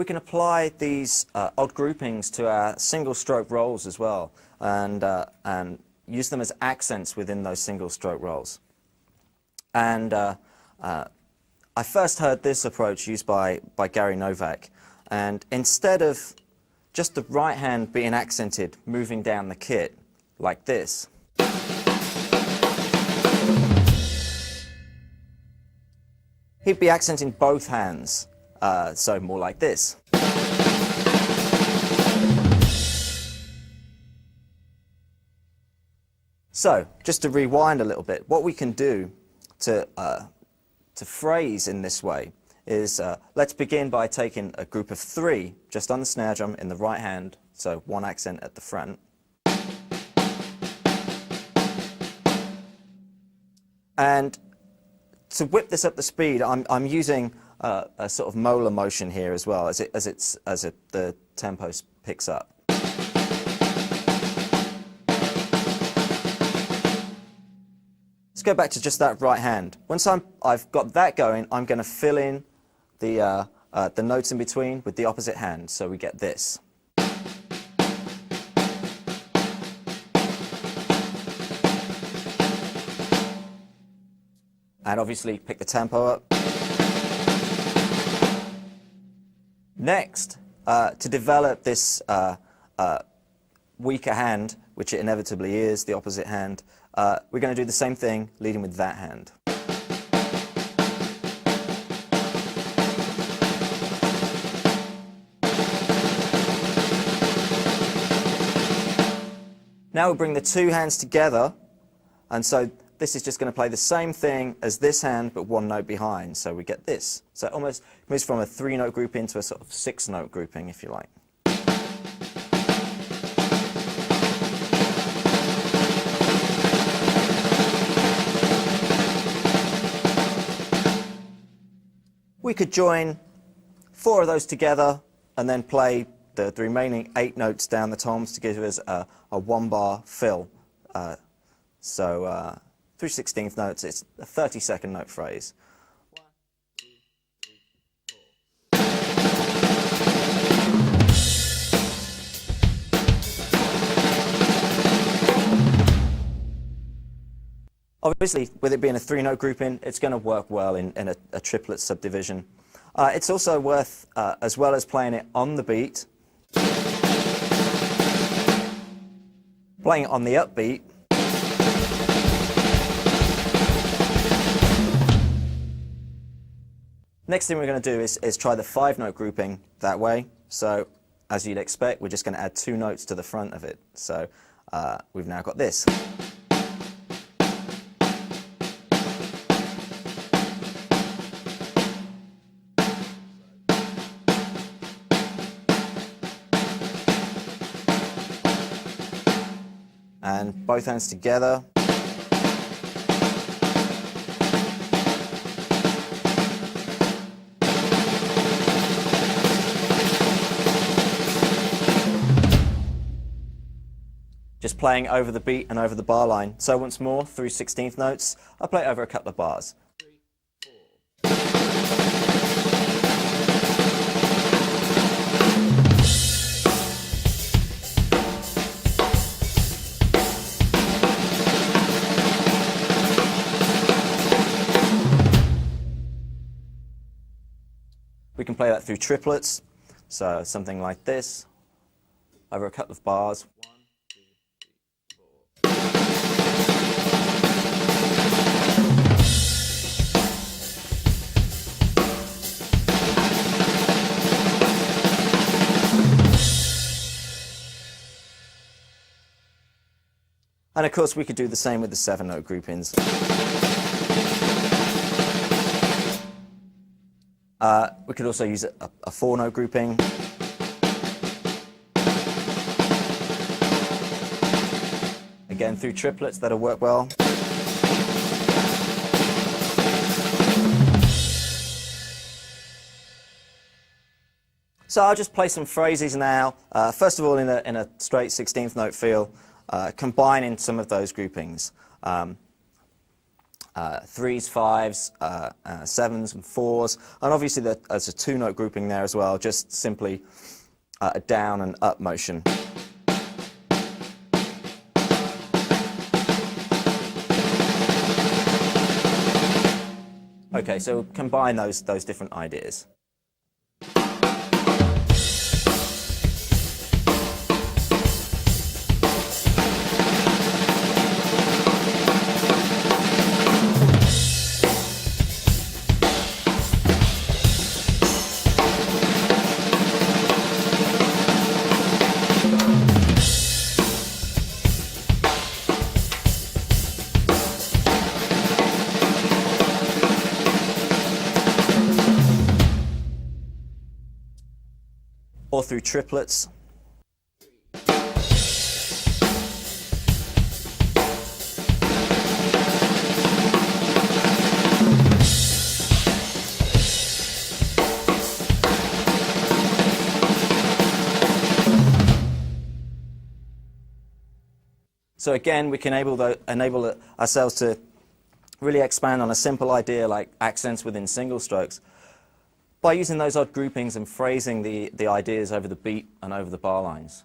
we can apply these odd groupings to our single stroke rolls as well, and use them as accents within those single stroke rolls. And I first heard this approach used by Gary Novak, and instead of just the right hand being accented moving down the kit like this, he'd be accenting both hands, so more like this. So, just to rewind a little bit, what we can do to phrase in this way is, let's begin by taking a group of 3 just on the snare drum in the right hand, so one accent at the front. And to whip this up the speed, I'm using a sort of molar motion here as well, as the tempo picks up. Let's go back to just that right hand. Once I've got that going, I'm going to fill in the notes in between with the opposite hand, so we get this. And obviously pick the tempo up. Next, to develop this weaker hand, which it inevitably is, the opposite hand, we're going to do the same thing, leading with that hand. Now we bring the 2 hands together, and so this is just going to play the same thing as this hand, but 1 note behind, so we get this. So it almost moves from a 3-note grouping to a sort of 6-note grouping, if you like. We could join 4 of those together and then play the remaining 8 notes down the toms to give us a 1-bar fill. 3/16 notes, it's a 30-second note phrase. 1, 2, 3, 4. Obviously, with it being a 3-note grouping, it's going to work well in a triplet subdivision. It's also worth, as well as playing it on the beat, playing it on the upbeat, next thing we're going to do is try the 5-note grouping that way. So, as you'd expect, we're just going to add 2 notes to the front of it. So, we've now got this. And both hands together. Just playing over the beat and over the bar line. So once more, 3/16 notes. I'll play it over a couple of bars. 3, 4. We can play that through triplets, so something like this, over a couple of bars. 1, 2, 3, 4. And of course we could do the same with the 7-note groupings. We could also use a 4-note grouping. Again, through triplets, that'll work well. So I'll just play some phrases now. First of all, in a straight 16th note feel, combining some of those groupings. threes, fives, sevens and fours, and obviously there's a two-note grouping there as well, just simply a down and up motion. Okay, so combine those different ideas. Or through triplets. So again, we can enable ourselves to really expand on a simple idea like accents within single strokes by using those odd groupings and phrasing the ideas over the beat and over the bar lines.